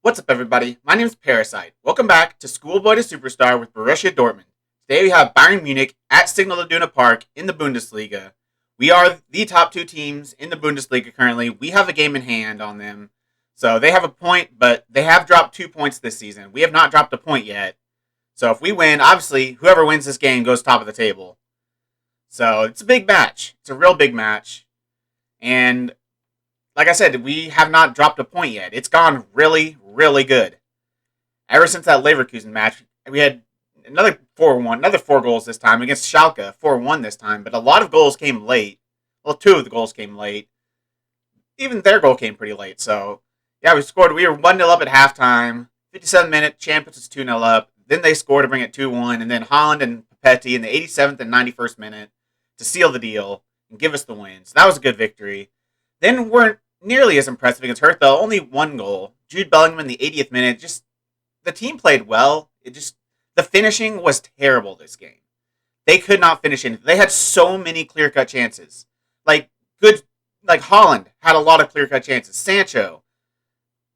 What's up, everybody? My name is Parasite. Welcome back to Schoolboy to Superstar with Borussia Dortmund. Today we have Bayern Munich at Signal Iduna Park in the Bundesliga. We are the top two teams in the Bundesliga currently. We have a game in hand on them. So they have a point, but they have dropped 2 points this season. We have not dropped a point yet. So if we win, obviously, whoever wins this game goes top of the table. So it's a big match. It's a real big match. And like I said, we have not dropped a point yet. It's gone really, really good. Ever since that Leverkusen match, we had another 4-1, another 4 goals this time against Schalke, 4-1 this time, but a lot of goals came late. Well, 2 of the goals came late. Even their goal came pretty late, so yeah, we were 1-0 up at halftime. 57-minute, Champions was 2-0 up. Then they scored to bring it 2-1, and then Holland and Papetti in the 87th and 91st minute to seal the deal and give us the win. So that was a good victory. Then weren't nearly as impressive against Hertha. Only 1 goal. Jude Bellingham in the 80th minute. Just the team played well. The finishing was terrible this game. They could not finish anything. They had so many clear-cut chances. Like Holland had a lot of clear-cut chances. Sancho.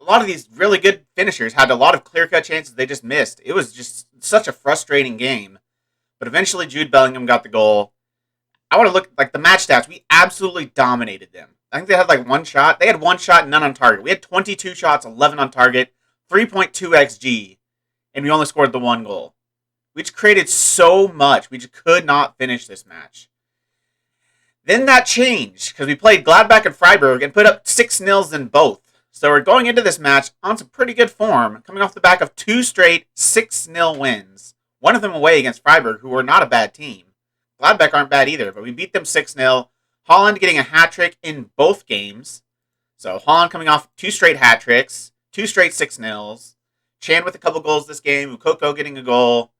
A lot of these really good finishers had a lot of clear-cut chances they just missed. It was just such a frustrating game. But eventually Jude Bellingham got the goal. I want to look like the match stats. We absolutely dominated them. I think they had 1 shot. They had 1 shot, none on target. We had 22 shots, 11 on target, 3.2 XG, and we only scored the 1 goal. We just created so much. We just could not finish this match. Then that changed because we played Gladbach and Freiburg and put up 6-0 in both. So we're going into this match on some pretty good form, coming off the back of 2 straight 6-0 wins. One of them away against Freiburg, who were not a bad team. Gladbach aren't bad either, but we beat them 6-0. Holland getting a hat trick in both games. So Holland coming off 2 straight hat tricks, 2 straight 6-0s. Chan with a couple goals this game, Ukoko getting a goal.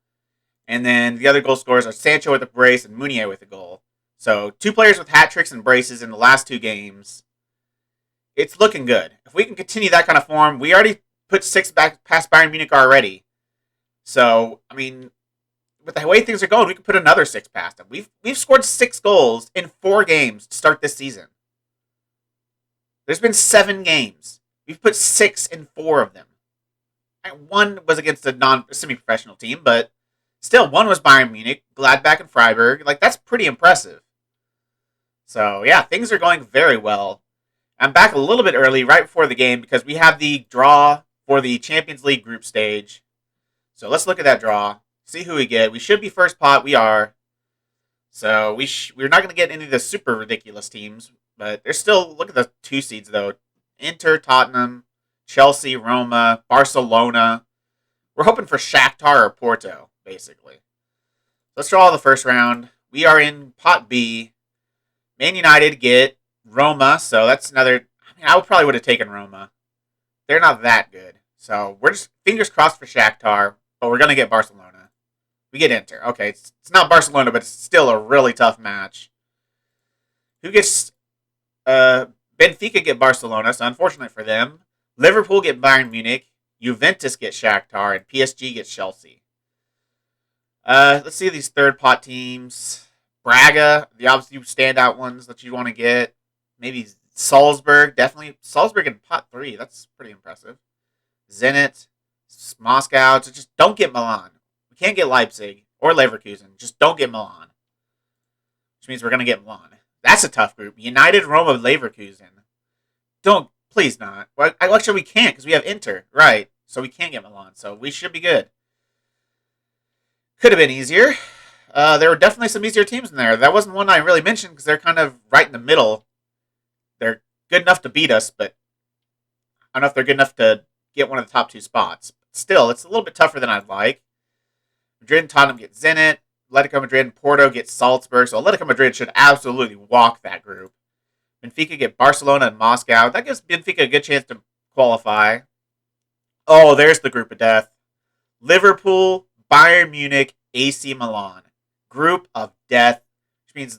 And then the other goal scorers are Sancho with a brace and Meunier with a goal. So 2 players with hat tricks and braces in the last 2 games. It's looking good. If we can continue that kind of form, we already put 6 back past Bayern Munich already. So, I mean, with the way things are going, we could put another 6 past them. We've scored 6 goals in 4 games to start this season. There's been 7 games. We've put 6 in 4 of them. 1 was against a semi-professional team, but still, 1 was Bayern Munich, Gladbach, and Freiburg. That's pretty impressive. So, yeah, things are going very well. I'm back a little bit early, right before the game, because we have the draw for the Champions League group stage. So let's look at that draw. See who we get. We should be first pot. We are. So we're not going to get any of the super ridiculous teams, but there's still, look at the 2 seeds though. Inter, Tottenham, Chelsea, Roma, Barcelona. We're hoping for Shakhtar or Porto, basically. Let's draw the first round. We are in pot B. Man United get Roma, so that's another. I probably would have taken Roma. They're not that good. So we're just fingers crossed for Shakhtar, but we're going to get Barcelona. We get Inter. Okay, it's not Barcelona, but it's still a really tough match. Who gets... Benfica get Barcelona, so unfortunate for them. Liverpool get Bayern Munich. Juventus get Shakhtar, and PSG gets Chelsea. Let's see these third pot teams. Braga, the obviously standout ones that you want to get. Maybe Salzburg, definitely. Salzburg in pot 3, that's pretty impressive. Zenit, Moscow, so just don't get Milan. We can't get Leipzig or Leverkusen. Just don't get Milan. Which means we're going to get Milan. That's a tough group. United, Roma, Leverkusen. Please not. Well, actually, we can't because we have Inter. Right. So we can't get Milan. So we should be good. Could have been easier. There were definitely some easier teams in there. That wasn't one I really mentioned because they're kind of right in the middle. They're good enough to beat us, but I don't know if they're good enough to get one of the top 2 spots. Still, it's a little bit tougher than I'd like. Madrid and Tottenham get Zenit. Atletico Madrid and Porto get Salzburg. So Atletico Madrid should absolutely walk that group. Benfica get Barcelona and Moscow. That gives Benfica a good chance to qualify. Oh, there's the group of death. Liverpool, Bayern Munich, AC Milan. Group of death. Which means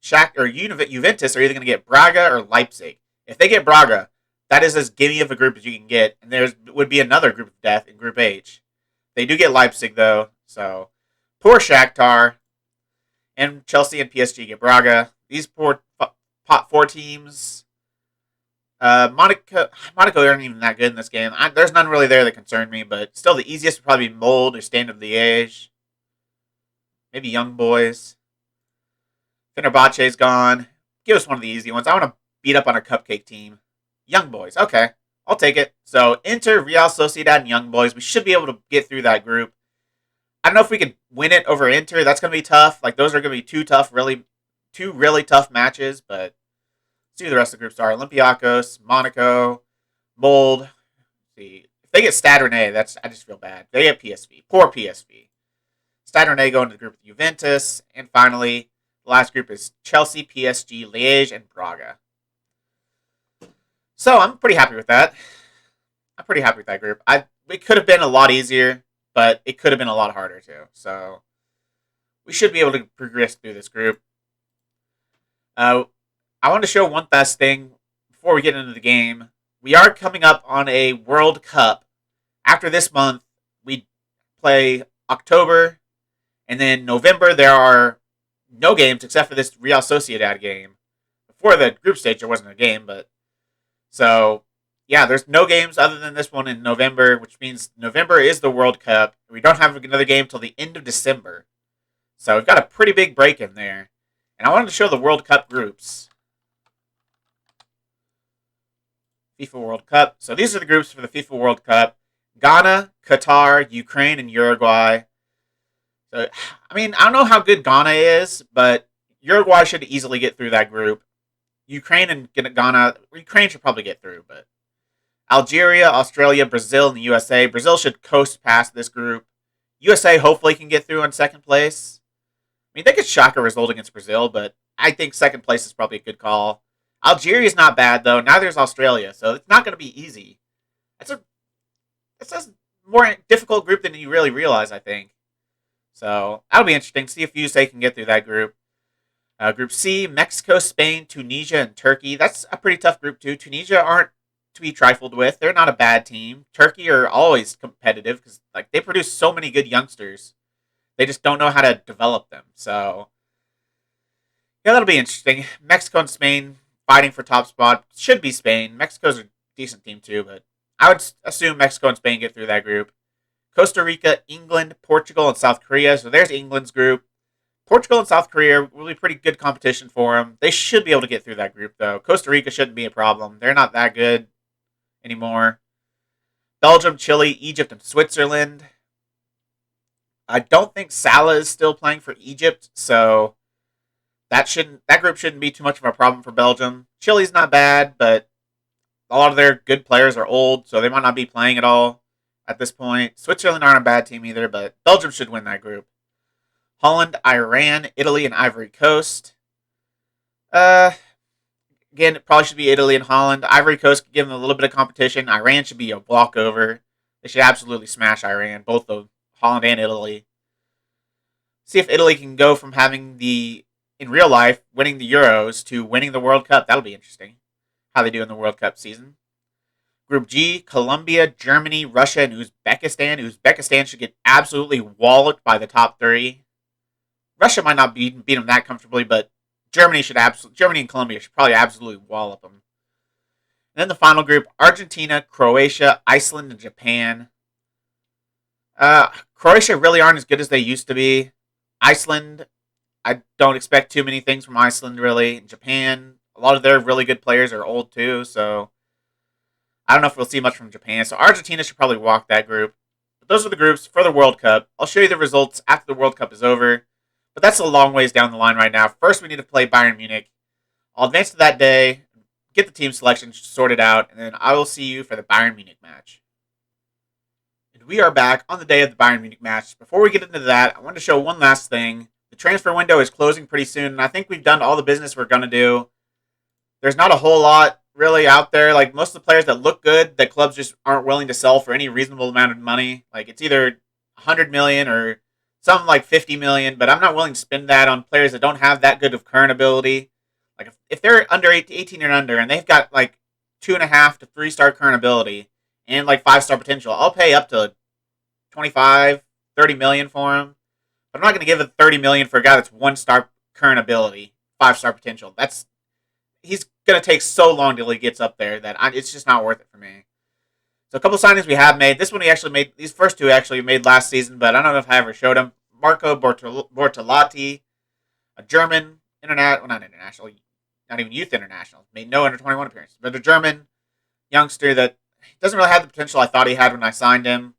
Juventus are either going to get Braga or Leipzig. If they get Braga, that is as gimme of a group as you can get. And there would be another group of death in Group H. They do get Leipzig, though. So, poor Shakhtar. And Chelsea and PSG get Braga. These poor pot 4 teams. Monaco aren't even that good in this game. There's none really there that concern me, but still the easiest would probably be Mold or Stand of Liège. Maybe Young Boys. Fenerbahce's gone. Give us one of the easy ones. I want to beat up on a cupcake team. Young Boys. Okay. I'll take it. So, Inter, Real Sociedad, and Young Boys. We should be able to get through that group. I don't know if we can win it over Inter. That's going to be tough. Like, those are going to be two really tough matches, but see who the rest of the groups are. Olympiacos, Monaco, Mold. Let's see. If they get Stade Rennais, I just feel bad. They get PSV. Poor PSV. Stade Rennais go into the group with Juventus. And finally, the last group is Chelsea, PSG, Liège, and Braga. So I'm pretty happy with that. I'm pretty happy with that group. It could have been a lot easier, but it could have been a lot harder too. So we should be able to progress through this group. I want to show one last thing before we get into the game. We are coming up on a World Cup. After this month, we play October, and then November there are no games except for this Real Sociedad game. Before the group stage, there wasn't a game, but so yeah, there's no games other than this one in November, which means November is the World Cup. We don't have another game till the end of December, so we've got a pretty big break in there. And I wanted to show the World Cup groups. FIFA World Cup. So these are the groups for the FIFA World Cup. Ghana, Qatar, Ukraine, and Uruguay. So, I mean, I don't know how good Ghana is, but Uruguay should easily get through that group. Ukraine and Ghana, Ukraine should probably get through, but Algeria, Australia, Brazil, and the USA. Brazil should coast past this group. USA hopefully can get through in second place. I mean, they could shock a result against Brazil, but I think second place is probably a good call. Algeria's not bad, though. Neither is Australia, so it's not going to be easy. It's a more difficult group than you really realize, I think. So that'll be interesting. See if USA can get through that group. Group C, Mexico, Spain, Tunisia, and Turkey. That's a pretty tough group, too. Tunisia aren't to be trifled with. They're not a bad team. Turkey are always competitive because they produce so many good youngsters. They just don't know how to develop them. So, yeah, that'll be interesting. Mexico and Spain fighting for top spot. Should be Spain. Mexico's a decent team too, but I would assume Mexico and Spain get through that group. Costa Rica, England, Portugal, and South Korea. So there's England's group. Portugal and South Korea will be pretty good competition for them. They should be able to get through that group, though. Costa Rica shouldn't be a problem. They're not that good anymore. Belgium, Chile, Egypt, and Switzerland. I don't think Salah is still playing for Egypt, so that group shouldn't be too much of a problem for Belgium. Chile's not bad, but a lot of their good players are old, so they might not be playing at all at this point. Switzerland aren't a bad team either, but Belgium should win that group. Holland, Iran, Italy, and Ivory Coast. Again, it probably should be Italy and Holland. Ivory Coast could give them a little bit of competition. Iran should be a walkover. They should absolutely smash Iran, both of Holland and Italy. See if Italy can go from having in real life, winning the Euros to winning the World Cup. That'll be interesting. How they do in the World Cup season. Group G, Colombia, Germany, Russia, and Uzbekistan. Uzbekistan should get absolutely walloped by the top three. Russia might not beat them that comfortably, but Germany and Colombia should probably absolutely wallop them. And then the final group, Argentina, Croatia, Iceland, and Japan. Croatia really aren't as good as they used to be. Iceland, I don't expect too many things from Iceland, really. Japan, a lot of their really good players are old, too, so I don't know if we'll see much from Japan. So Argentina should probably walk that group. But those are the groups for the World Cup. I'll show you the results after the World Cup is over. But that's a long ways down the line right now. First, we need to play Bayern Munich. I'll advance to that day, get the team selection sorted out, and then I will see you for the Bayern Munich match. And we are back on the day of the Bayern Munich match. Before we get into that, I want to show one last thing. The transfer window is closing pretty soon, and I think we've done all the business we're going to do. There's not a whole lot really out there. Like, most of the players that look good, that clubs just aren't willing to sell for any reasonable amount of money. Like, it's either $100 million or something like $50 million, but I'm not willing to spend that on players that don't have that good of current ability. Like, if they're under 18 and under, and they've got, like, 2.5 to 3-star current ability, and, like, 5-star potential, I'll pay up to $25, $30 million for him. But I'm not going to give it $30 million for a guy that's 1-star current ability, 5-star potential. He's going to take so long till he gets up there that it's just not worth it for me. So a couple signings we have made. This one we actually made. These first two actually made last season, but I don't know if I ever showed him. Marco Bortalatti, a German not international, not even youth international. Made no under 21 appearances, but a German youngster that doesn't really have the potential I thought he had when I signed him.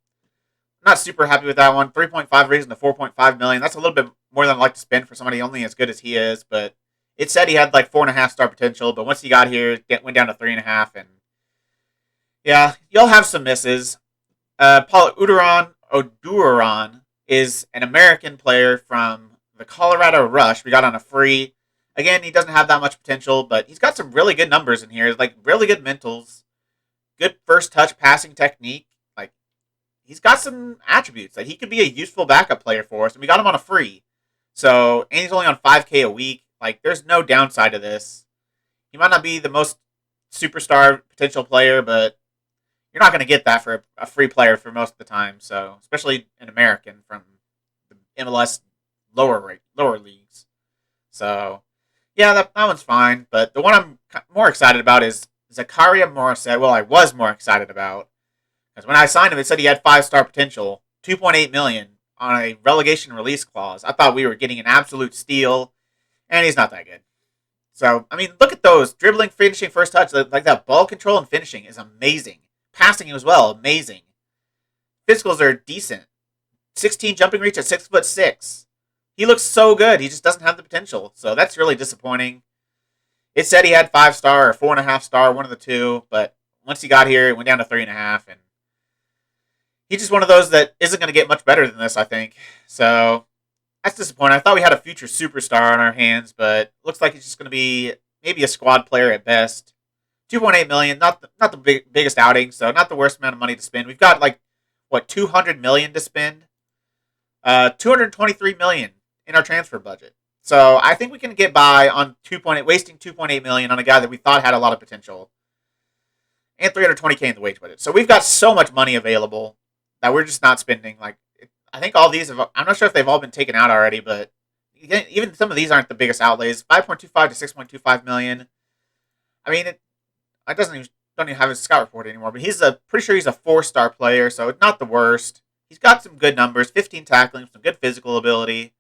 I'm not super happy with that one. 3.5 reason to 4.5 million. That's a little bit more than I'd like to spend for somebody only as good as he is, but it said he had like 4.5 star potential, but once he got here, it went down to 3.5, and yeah, you'll have some misses. Paul Oduran is an American player from the Colorado Rush. We got on a free. Again, he doesn't have that much potential, but he's got some really good numbers in here, like really good mentals, good first touch passing technique. Like, he's got some attributes. Like, he could be a useful backup player for us, and we got him on a free. So, and he's only on 5K a week. Like, there's no downside to this. He might not be the most superstar potential player, but you're not going to get that for a free player for most of the time. So, especially an American from the MLS lower leagues. So, yeah, that one's fine. But the one I'm more excited about is Zakaria Morissette. Well, I was more excited about, because when I signed him, it said he had 5-star potential, 2.8 million on a relegation release clause. I thought we were getting an absolute steal, and he's not that good. So, I mean, look at those. Dribbling, finishing, first touch. Like, that ball control and finishing is amazing. Passing as well, amazing. Physicals are decent. 16 jumping reach at 6'6". He looks so good. He just doesn't have the potential. So that's really disappointing. It said he had 5-star or 4.5-star, one of the two. But once he got here, it went down to 3.5. And he's just one of those that isn't going to get much better than this, I think. So that's disappointing. I thought we had a future superstar on our hands, but looks like he's just going to be maybe a squad player at best. 2.8 million, not the biggest outing, so not the worst amount of money to spend. We've got 200 million to spend. 223 million in our transfer budget. So I think we can get by on wasting 2.8 million on a guy that we thought had a lot of potential. And 320K in the wage budget. So we've got so much money available that we're just not spending. I think all these I'm not sure if they've all been taken out already, but even some of these aren't the biggest outlays. 5.25 to 6.25 million. I mean, I don't even have his scout report anymore, but pretty sure he's a 4-star player, so not the worst. He's got some good numbers, 15 tackling, some good physical ability.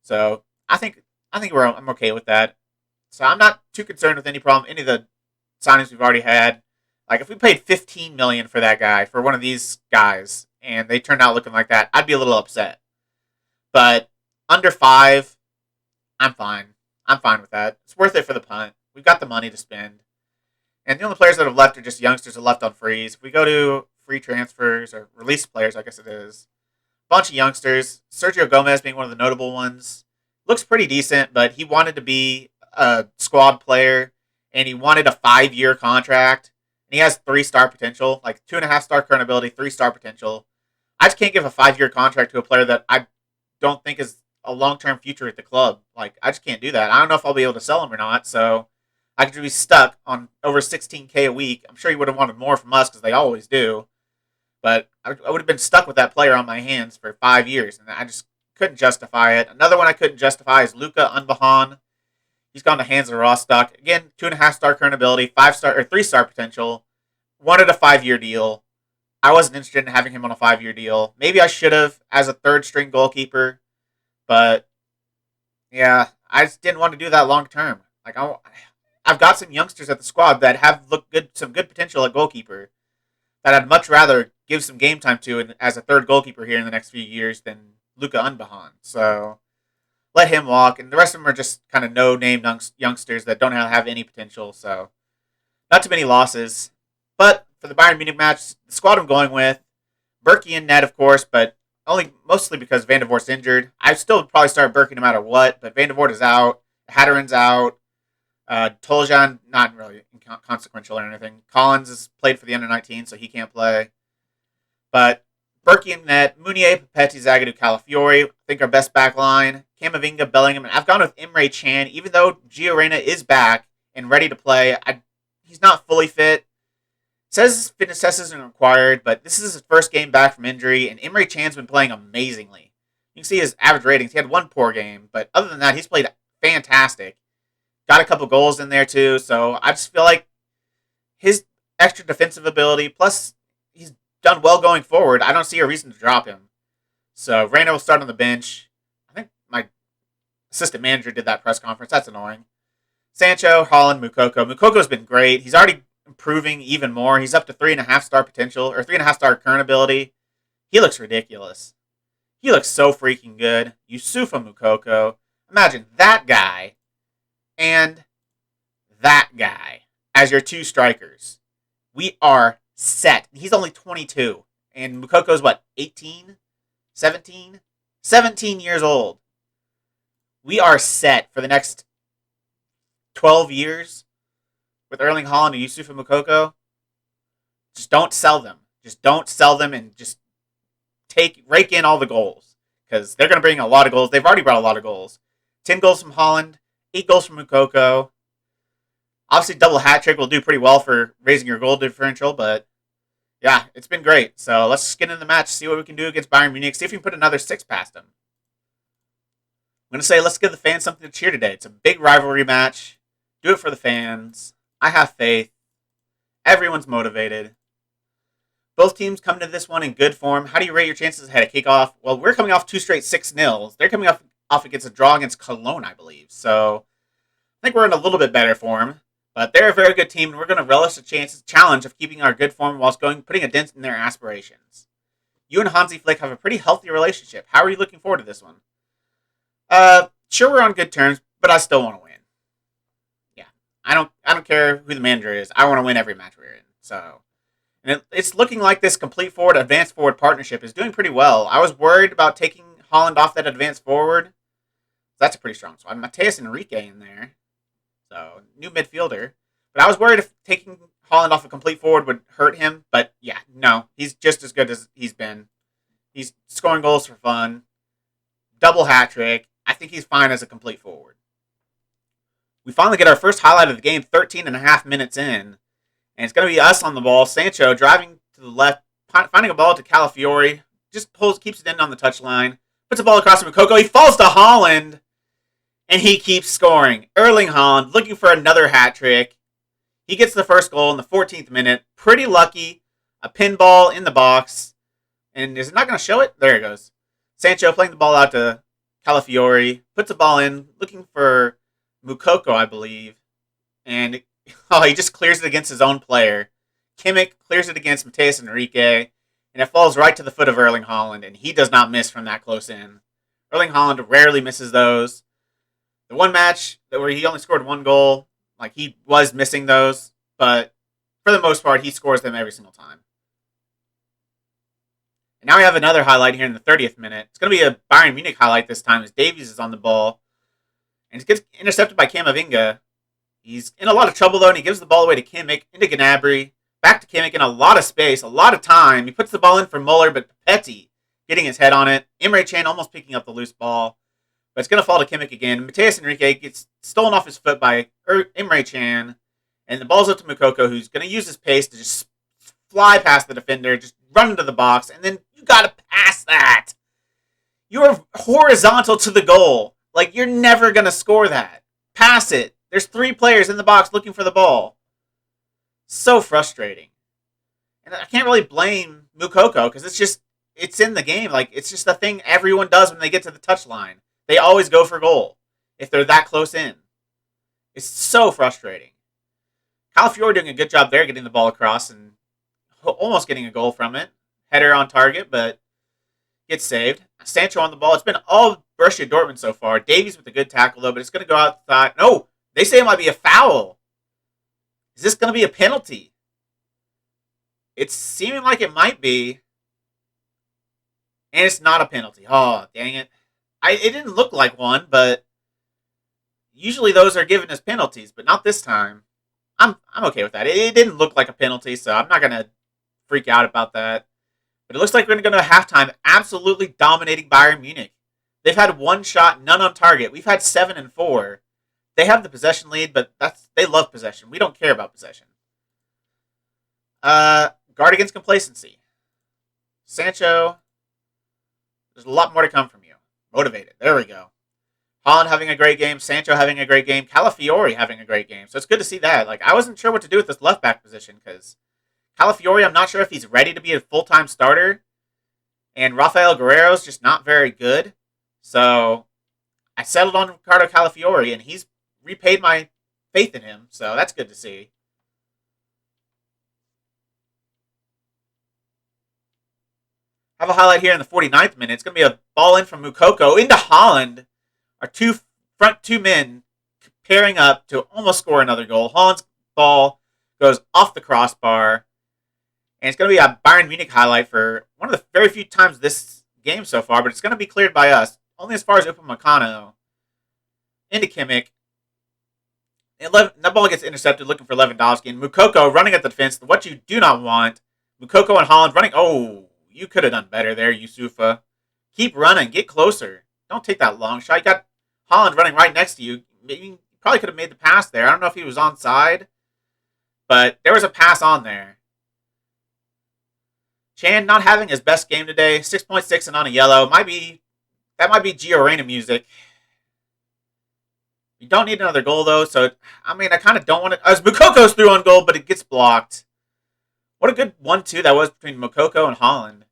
So I think I'm okay with that. So I'm not too concerned with any of the signings we've already had. Like, if we paid 15 million for that guy, for one of these guys, and they turned out looking like that, I'd be a little upset. But under 5, I'm fine. I'm fine with that. It's worth it for the punt. We've got the money to spend. And the only players that have left are just youngsters that left on frees. If we go to free transfers, or release players, I guess it is, a bunch of youngsters. Sergio Gomez being one of the notable ones. Looks pretty decent, but he wanted to be a squad player, and he wanted a 5-year contract. And he has 3-star potential, like 2.5-star current ability, 3-star potential. I just can't give a 5-year contract to a player that I don't think is a long-term future at the club. Like, I just can't do that. I don't know if I'll be able to sell him or not, so I could be stuck on over 16K a week. I'm sure he would have wanted more from us, because they always do. But I would have been stuck with that player on my hands for 5 years, and I just couldn't justify it. Another one I couldn't justify is Luka Unbahan. He's gone to Hansa Rostock. Again, 2.5-star current ability, 5-star or 3-star potential. Wanted a 5-year deal. I wasn't interested in having him on a 5-year deal. Maybe I should have as a 3rd-string goalkeeper, but yeah, I just didn't want to do that long term. Like, I've got some youngsters at the squad that have some good potential at goalkeeper that I'd much rather give some game time to as a 3rd goalkeeper here in the next few years than Luka Unbahan. So let him walk, and the rest of them are just kind of no-name youngsters that don't have any potential. So not too many losses. But for the Bayern Munich match, the squad I'm going with, Berkey in net, of course, but mostly because Van der Voort's injured. I still would probably start Berkey no matter what, but Van der Voort is out. Hatterin's out. Toljan, not really consequential or anything. Collins has played for the under-19, so he can't play. But Berkey in net, Meunier, Papetti, Zagadou, Calafiori, I think our best back line. Camavinga, Bellingham, and I've gone with Emre Can, even though Gio Reyna is back and ready to play. He's not fully fit. Says fitness test isn't required, but this is his first game back from injury, and Emre Can's been playing amazingly. You can see his average ratings. He had one poor game, but other than that, he's played fantastic. got a couple goals in there too. So I just feel like his extra defensive ability, plus he's done well going forward. I don't see a reason to drop him. So Reyna will start on the bench. I think my assistant manager did that press conference. That's annoying. Sancho, Holland, Mukoko. Mukoko's been great. He's already improving even more. He's up to 3.5-star potential, or 3.5-star current ability. He looks ridiculous. He looks so freaking good. Yusufa Mukoko. Imagine that guy and that guy as your two strikers. We are set. He's only 22. And Mukoko's what, 18? 17? 17 years old. We are set for the next 12 years with Erling Haaland and Yusufa Mukoko. Just don't sell them. Just don't sell them and just rake in all the goals. Because they're going to bring a lot of goals. They've already brought a lot of goals. 10 goals from Haaland, 8 goals from Mukoko. Obviously, double hat trick will do pretty well for raising your goal differential, but yeah, it's been great. So let's get into the match, see what we can do against Bayern Munich, see if we can put another 6 past them. I'm going to say let's give the fans something to cheer today. It's a big rivalry match. Do it for the fans. I have faith. Everyone's motivated. Both teams come to this one in good form. How do you rate your chances ahead of kickoff? Well, we're coming off 2 straight 6-0s. They're coming off against a draw against Cologne, I believe. So I think we're in a little bit better form. But they're a very good team, and we're going to relish the challenge of keeping our good form whilst putting a dent in their aspirations. You and Hansi Flick have a pretty healthy relationship. How are you looking forward to this one? Sure, we're on good terms, but I still want to win. Yeah, I don't care who the manager is. I want to win every match we're in. So, and it's looking like this complete forward, advanced forward partnership is doing pretty well. I was worried about taking Haaland off that advanced forward. That's a pretty strong squad. Mateus Enrique in there. So, new midfielder. But I was worried if taking Haaland off a complete forward would hurt him. But yeah, no. He's just as good as he's been. He's scoring goals for fun. Double hat trick. I think he's fine as a complete forward. We finally get our first highlight of the game 13 and a half minutes in. And it's going to be us on the ball. Sancho driving to the left, finding a ball to Calafiori. Just keeps it in on the touchline. Puts the ball across to Mukoko. He falls to Haaland. And he keeps scoring. Erling Haaland looking for another hat trick. He gets the first goal in the 14th minute. Pretty lucky. A pinball in the box. And is it not going to show it? There it goes. Sancho playing the ball out to Calafiori. Puts the ball in. Looking for Mukoko, I believe. And he just clears it against his own player. Kimmich clears it against Mateus Enrique. And it falls right to the foot of Erling Haaland. And he does not miss from that close in. Erling Haaland rarely misses those. The one match where he only scored 1 goal, like he was missing those, but for the most part, he scores them every single time. And now we have another highlight here in the 30th minute. It's going to be a Bayern Munich highlight this time as Davies is on the ball. And he gets intercepted by Camavinga. He's in a lot of trouble though, and he gives the ball away to Kimmich, into Gnabry, back to Kimmich in a lot of space, a lot of time. He puts the ball in for Muller, but Petty getting his head on it. Emre Can almost picking up the loose ball. But it's going to fall to Kimmich again. Mateus Enrique gets stolen off his foot by Emre Can. And the ball's up to Mukoko, who's going to use his pace to just fly past the defender, just run into the box. And then you got to pass that. You're horizontal to the goal. Like, you're never going to score that. Pass it. There's 3 players in the box looking for the ball. So frustrating. And I can't really blame Mukoko because it's in the game. Like, it's just the thing everyone does when they get to the touchline. They always go for goal if they're that close in. It's so frustrating. Calafiori doing a good job there, getting the ball across and almost getting a goal from it. Header on target, but gets saved. Sancho on the ball. It's been all Borussia Dortmund so far. Davies with a good tackle, though, but it's going to go outside. No, they say it might be a foul. Is this going to be a penalty? It's seeming like it might be. And it's not a penalty. Oh, dang it. It didn't look like one, but usually those are given as penalties, but not this time. I'm okay with that. It didn't look like a penalty, so I'm not going to freak out about that. But it looks like we're going to go to halftime absolutely dominating Bayern Munich. They've had 1 shot, none on target. We've had 7 and 4. They have the possession lead, but they love possession. We don't care about possession. Guard against complacency. Sancho, there's a lot more to come from you. Motivated. There we go. Haaland having a great game, Sancho having a great game, Calafiori having a great game. So it's good to see that. Like, I wasn't sure what to do with this left back position because Calafiori, I'm not sure if he's ready to be a full-time starter. And Rafael Guerrero's just not very good. So I settled on Ricardo Calafiori, and he's repaid my faith in him. So that's good to see. Have a highlight here in the 49th minute. It's going to be a ball in from Moukoko into Haaland. Our front two men pairing up to almost score another goal. Haaland's ball goes off the crossbar. And it's going to be a Bayern Munich highlight for one of the very few times this game so far, but it's going to be cleared by us. Only as far as Upamecano. Into Kimmich. And that ball gets intercepted looking for Lewandowski. And Moukoko running at the defense. What you do not want. Moukoko and Haaland running. Oh, you could have done better there, Yusufa. Keep running. Get closer. Don't take that long shot. You got Haaland running right next to you. You probably could have made the pass there. I don't know if he was onside, but there was a pass on there. Chan not having his best game today. 6.6 and on a yellow. That might be Gio Reyna music. You don't need another goal, though, so, I kind of don't want to... As Moukoko's through on goal, but it gets blocked. What a good 1-2 that was between Moukoko and Haaland.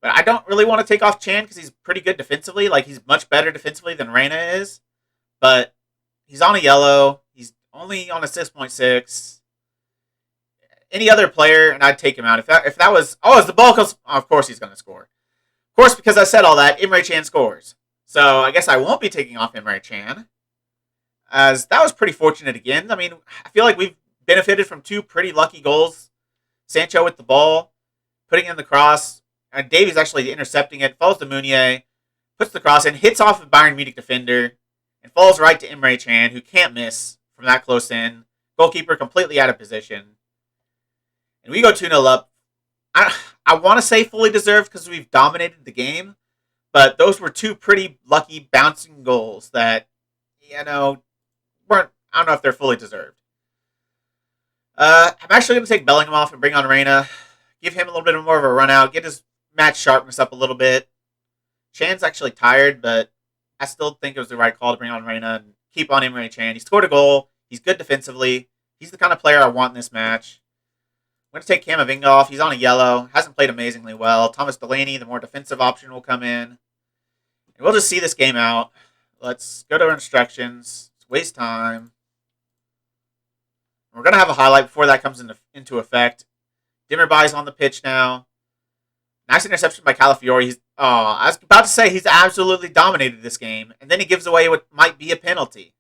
But I don't really want to take off Chan because he's pretty good defensively. Like, he's much better defensively than Reyna is. But he's on a yellow. He's only on a 6.6. Any other player, and I'd take him out. If that was... Oh, as the ball comes... Oh, of course he's going to score. Of course, because I said all that, Emre Can scores. So I guess I won't be taking off Emre Can. As that was pretty fortunate again. I feel like we've benefited from two pretty lucky goals. Sancho with the ball, putting in the cross, and Davies actually intercepting it, falls to Meunier, puts the cross in, hits off a Bayern Munich defender, and falls right to Emre Can, who can't miss from that close in. Goalkeeper completely out of position. And we go 2-0 up. I want to say fully deserved because we've dominated the game, but those were two pretty lucky bouncing goals that, weren't, I don't know if they're fully deserved. I'm actually going to take Bellingham off and bring on Reyna. Give him a little bit more of a run out. Get his match sharpness up a little bit. Chan's actually tired, but I still think it was the right call to bring on Reyna and keep on Emre Can. He scored a goal. He's good defensively. He's the kind of player I want in this match. I'm going to take Camavinga off. He's on a yellow. Hasn't played amazingly well. Thomas Delaney, the more defensive option, will come in. And we'll just see this game out. Let's go to our instructions. Let's waste time. We're going to have a highlight before that comes into effect. Dimmerby's on the pitch now. Nice interception by Calafiori. I was about to say he's absolutely dominated this game, and then he gives away what might be a penalty.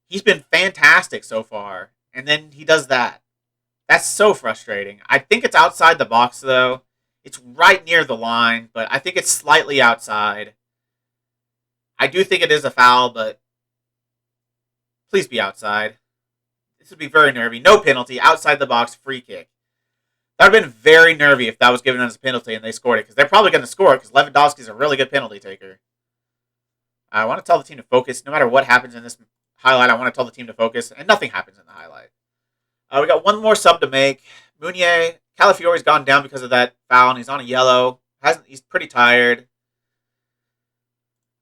He's been fantastic so far, and then he does that. That's so frustrating. I think it's outside the box, though. It's right near the line, but I think it's slightly outside. I do think it is a foul, but please be outside. This would be very nervy. No penalty. Outside the box. Free kick. That would have been very nervy if that was given as a penalty and they scored it. Because they're probably going to score it because Lewandowski's a really good penalty taker. I want to tell the team to focus. No matter what happens in this highlight, I want to tell the team to focus. And nothing happens in the highlight. We got one more sub to make. Meunier. Calafiori's gone down because of that foul. And he's on a yellow. He's pretty tired.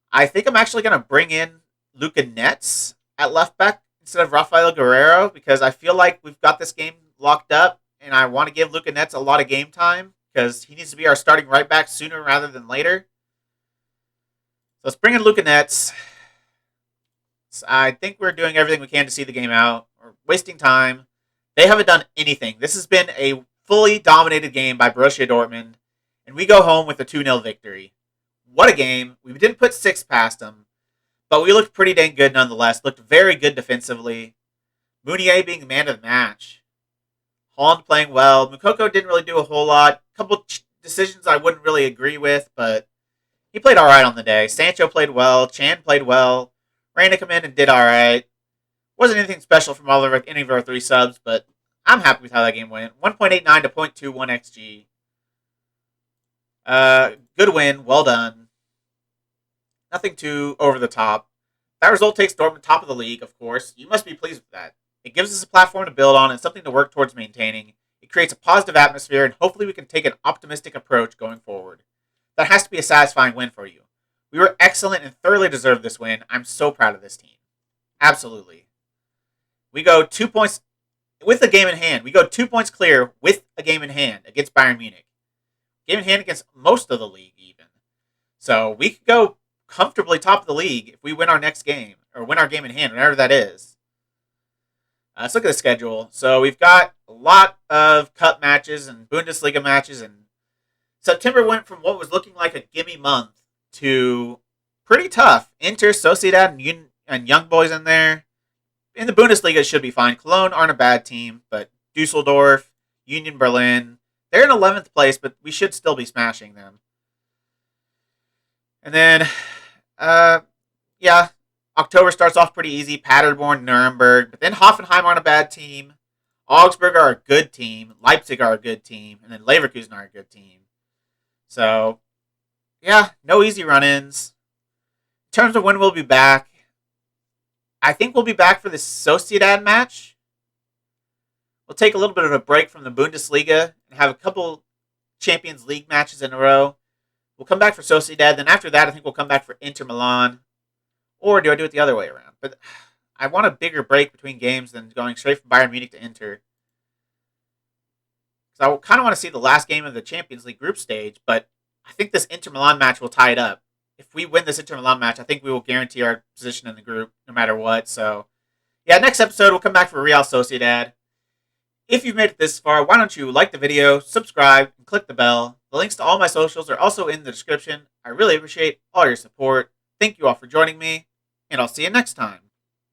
I think I'm actually going to bring in Luka Netz at left back instead of Rafael Guerrero, because I feel like we've got this game locked up, and I want to give Luka Netz a lot of game time, because he needs to be our starting right back sooner rather than later. So let's bring in Luka Netz. I think we're doing everything we can to see the game out. We're wasting time. They haven't done anything. This has been a fully dominated game by Borussia Dortmund, and we go home with a 2-0 victory. What a game. We didn't put 6 past them. But we looked pretty dang good nonetheless. Looked very good defensively. Meunier being the man of the match. Haaland playing well. Moukoko didn't really do a whole lot. A couple decisions I wouldn't really agree with, but he played all right on the day. Sancho played well. Chan played well. Reyna come in and did all right. Wasn't anything special from any of our 3 subs, but I'm happy with how that game went. 1.89 to 0.21 XG. Good win. Well done. Nothing too over the top. That result takes Dortmund top of the league, of course. You must be pleased with that. It gives us a platform to build on and something to work towards maintaining. It creates a positive atmosphere, and hopefully we can take an optimistic approach going forward. That has to be a satisfying win for you. We were excellent and thoroughly deserved this win. I'm so proud of this team. Absolutely. We go 2 points with a game in hand. We go 2 points clear with a game in hand against Bayern Munich. Game in hand against most of the league, even. So we could go comfortably top of the league if we win our next game, or win our game in hand, whatever that is. Let's look at the schedule. So we've got a lot of cup matches and Bundesliga matches, and September went from what was looking like a gimme month to pretty tough. Inter, Sociedad, and Young Boys in there. In the Bundesliga, it should be fine. Cologne aren't a bad team, but Dusseldorf, Union Berlin, they're in 11th place, but we should still be smashing them. And then, October starts off pretty easy. Paderborn, Nuremberg, but then Hoffenheim aren't a bad team. Augsburg are a good team. Leipzig are a good team. And then Leverkusen are a good team. So, yeah, no easy run-ins. In terms of when we'll be back, I think we'll be back for the Sociedad match. We'll take a little bit of a break from the Bundesliga and have a couple Champions League matches in a row. We'll come back for Sociedad. Then after that, I think we'll come back for Inter Milan. Or do I do it the other way around? But I want a bigger break between games than going straight from Bayern Munich to Inter. Because I kind of want to see the last game of the Champions League group stage, but I think this Inter Milan match will tie it up. If we win this Inter Milan match, I think we will guarantee our position in the group no matter what. So, yeah, next episode, we'll come back for Real Sociedad. If you've made it this far, why don't you like the video, subscribe, and click the bell. The links to all my socials are also in the description. I really appreciate all your support. Thank you all for joining me, and I'll see you next time.